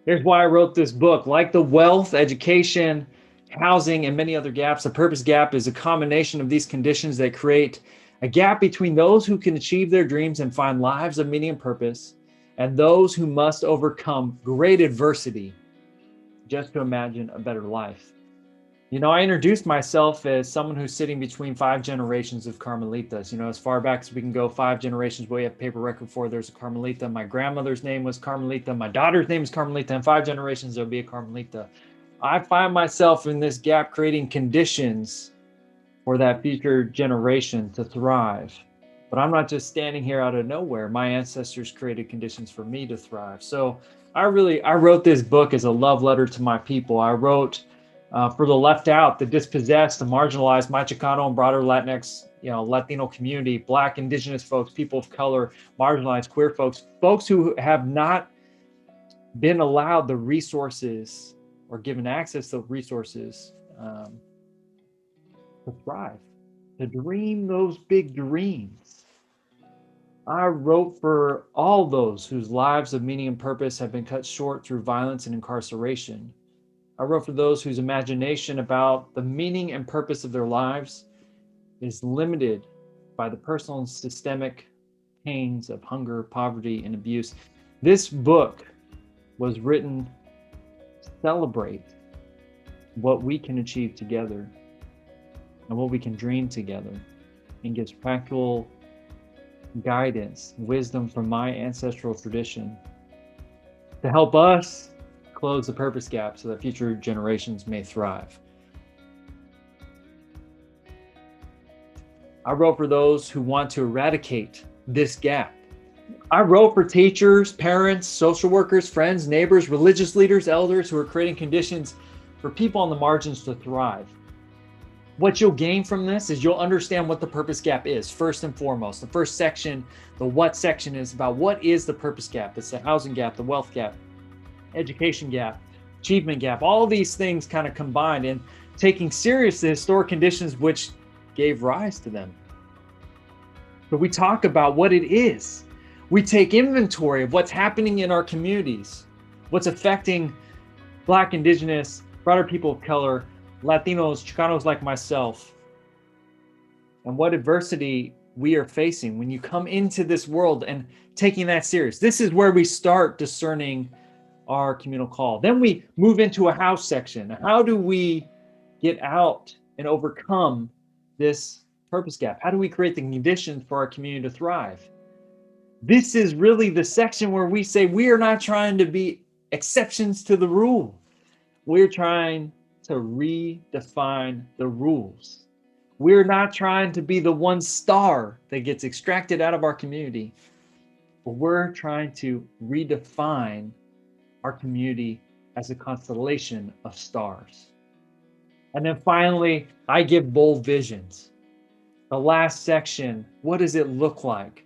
Here's why I wrote this book. Like the wealth, education, housing, and many other gaps, the purpose gap is a combination of these conditions that create a gap between those who can achieve their dreams and find lives of meaning and purpose, and those who must overcome great adversity just to imagine a better life. I introduced myself as someone who's sitting between five generations of Carmelitas. As far back as we can go, five generations, we have paper record for, there's a Carmelita. My grandmother's name was Carmelita. My daughter's name is Carmelita. In five generations, there'll be a Carmelita. I find myself in this gap creating conditions for that future generation to thrive. But I'm not just standing here out of nowhere. My ancestors created conditions for me to thrive. So I wrote this book as a love letter to my people. I wrote for the left out, the dispossessed, the marginalized, my Chicano and broader Latinx, Latino community, Black, Indigenous folks, people of color, marginalized, queer folks, folks who have not been allowed the resources or given access to resources to thrive, to dream those big dreams. I wrote for all those whose lives of meaning and purpose have been cut short through violence and incarceration. I wrote for those whose imagination about the meaning and purpose of their lives is limited by the personal and systemic pains of hunger, poverty, and abuse. This book was written to celebrate what we can achieve together and what we can dream together, and gives practical guidance, wisdom from my ancestral tradition to help us close the purpose gap so that future generations may thrive. I wrote for those who want to eradicate this gap. I wrote for teachers, parents, social workers, friends, neighbors, religious leaders, elders who are creating conditions for people on the margins to thrive. What you'll gain from this is you'll understand what the purpose gap is, first and foremost. The first section, the what section, is about what is the purpose gap. It's the housing gap, the wealth gap, education gap, achievement gap, all these things kind of combined, and taking serious the historic conditions which gave rise to them. But we talk about what it is. We take inventory of what's happening in our communities, what's affecting Black, Indigenous, broader people of color, Latinos, Chicanos like myself, and what adversity we are facing when you come into this world and taking that serious. This is where we start discerning our communal call. Then we move into a house section. How do we get out and overcome this purpose gap? How do we create the conditions for our community to thrive? This is really the section where we say we are not trying to be exceptions to the rule. We're trying to redefine the rules. We're not trying to be the one star that gets extracted out of our community, but we're trying to redefine our community as a constellation of stars. And then finally, I give bold visions. The last section, what does it look like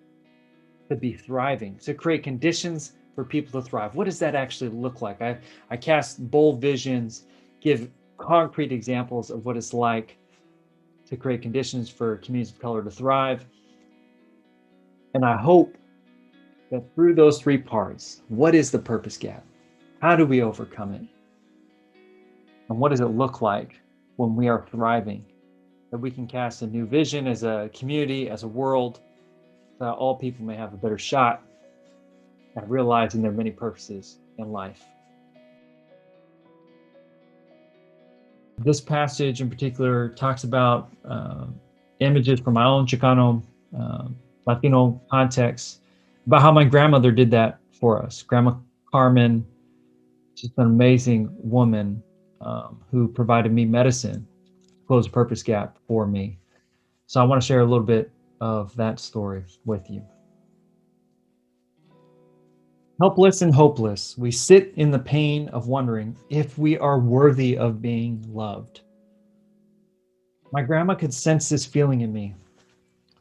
to be thriving, to create conditions for people to thrive? What does that actually look like? I cast bold visions, give concrete examples of what it's like to create conditions for communities of color to thrive. And I hope that through those three parts, what is the purpose gap? How do we overcome it? And what does it look like when we are thriving? That we can cast a new vision as a community, as a world, so that all people may have a better shot at realizing their many purposes in life. This passage in particular talks about images from my own Chicano, Latino context, about how my grandmother did that for us. Grandma Carmen, she's an amazing woman who provided me medicine to close the purpose gap for me. So I want to share a little bit of that story with you. Helpless and hopeless, we sit in the pain of wondering if we are worthy of being loved. My grandma could sense this feeling in me.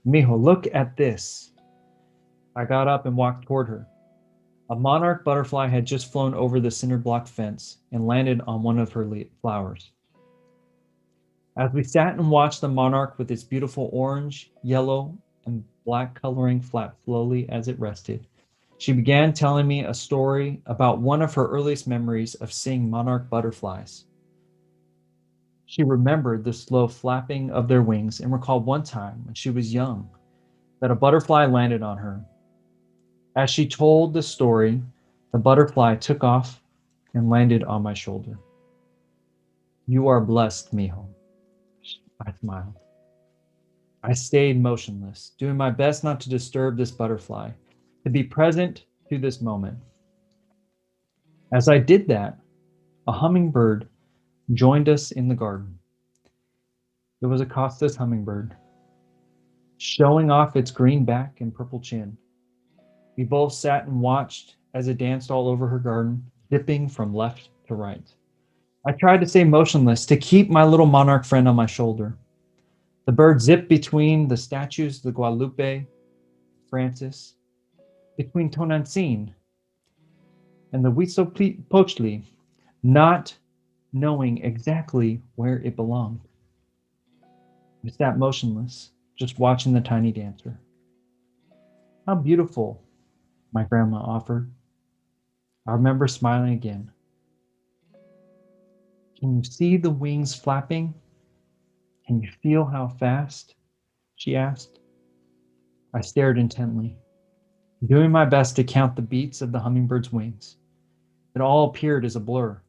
Mijo, look at this. I got up and walked toward her. A monarch butterfly had just flown over the cinder block fence and landed on one of her flowers. As we sat and watched the monarch with its beautiful orange, yellow, and black coloring flap slowly as it rested, She began telling me a story about one of her earliest memories of seeing monarch butterflies. She remembered the slow flapping of their wings and recalled one time when she was young that a butterfly landed on her. As she told the story, the butterfly took off and landed on my shoulder. You are blessed, mijo. I smiled. I stayed motionless, doing my best not to disturb this butterfly, to be present to this moment. As I did that, a hummingbird joined us in the garden. It was a Costas hummingbird, showing off its green back and purple chin. We both sat and watched as it danced all over her garden, dipping from left to right. I tried to stay motionless, to keep my little monarch friend on my shoulder. The bird zipped between the statues of the Guadalupe, Francis, between Tonantzin and the Huitzilopochtli, not knowing exactly where it belonged. I sat motionless, just watching the tiny dancer. How beautiful, my grandma offered. I remember smiling again. Can you see the wings flapping? Can you feel how fast? She asked. I stared intently, doing my best to count the beats of the hummingbird's wings. It all appeared as a blur.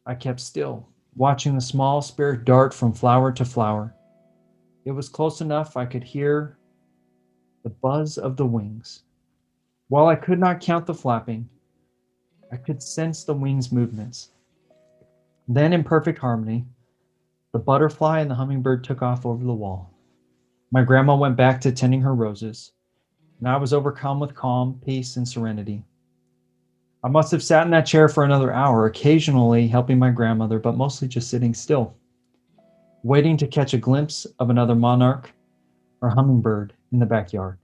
I kept still, watching the small spirit dart from flower to flower. It was close enough I could hear the buzz of the wings. While I could not count the flapping, I could sense the wings' movements. Then, in perfect harmony, the butterfly and the hummingbird took off over the wall. My grandma went back to tending her roses, and I was overcome with calm, peace, and serenity. I must have sat in that chair for another hour, occasionally helping my grandmother, but mostly just sitting still, waiting to catch a glimpse of another monarch or hummingbird in the backyard.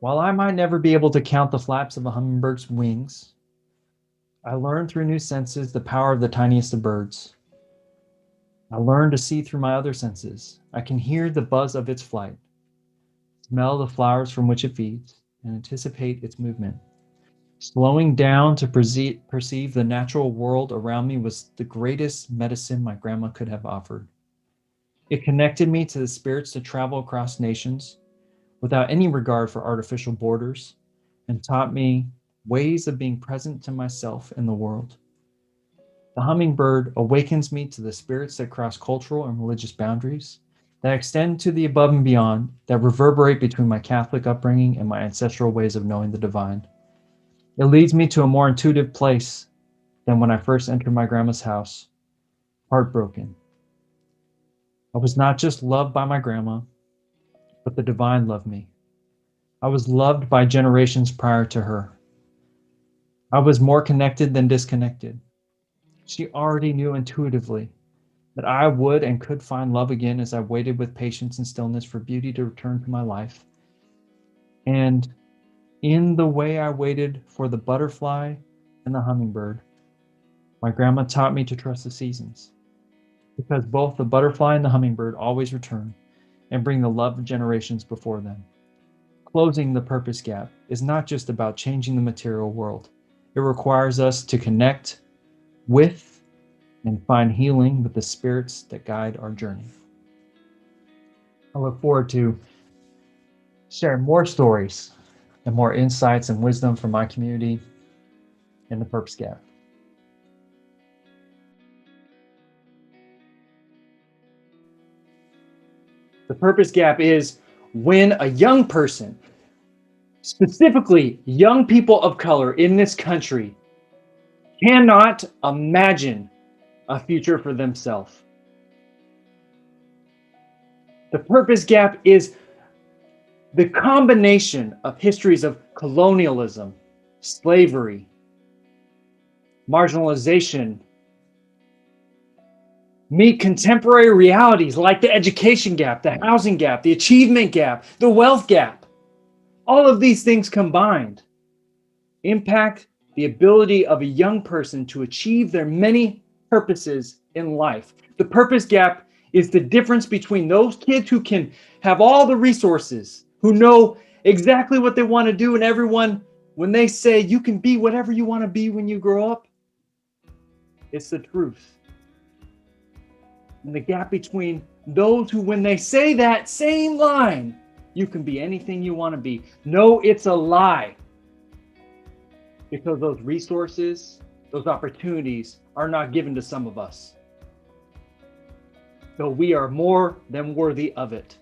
While I might never be able to count the flaps of a hummingbird's wings, I learned through new senses the power of the tiniest of birds. I learned to see through my other senses. I can hear the buzz of its flight, smell the flowers from which it feeds, and anticipate its movement. Slowing down to perceive the natural world around me was the greatest medicine my grandma could have offered. It connected me to the spirits to travel across nations without any regard for artificial borders, and taught me ways of being present to myself and the world. The hummingbird awakens me to the spirits that cross cultural and religious boundaries, that extend to the above and beyond, that reverberate between my Catholic upbringing and my ancestral ways of knowing the divine. It leads me to a more intuitive place than when I first entered my grandma's house, heartbroken. I was not just loved by my grandma, but the divine loved me. I was loved by generations prior to her. I was more connected than disconnected. She already knew intuitively that I would and could find love again as I waited with patience and stillness for beauty to return to my life. And in the way I waited for the butterfly and the hummingbird, my grandma taught me to trust the seasons, because both the butterfly and the hummingbird always return and bring the love of generations before them. Closing the purpose gap is not just about changing the material world. It requires us to connect with and find healing with the spirits that guide our journey. I look forward to sharing more stories and more insights and wisdom from my community in the Purpose Gap. The Purpose Gap is when a young person, specifically young people of color in this country, cannot imagine a future for themselves. The Purpose Gap is the combination of histories of colonialism, slavery, marginalization, meet contemporary realities like the education gap, the housing gap, the achievement gap, the wealth gap. All of these things combined impact the ability of a young person to achieve their many purposes in life. The purpose gap is the difference between those kids who can have all the resources, who know exactly what they want to do, and everyone, when they say you can be whatever you want to be when you grow up, it's the truth. And the gap between those who, when they say that same line, you can be anything you want to be, no, it's a lie. Because those resources, those opportunities are not given to some of us. So we are more than worthy of it.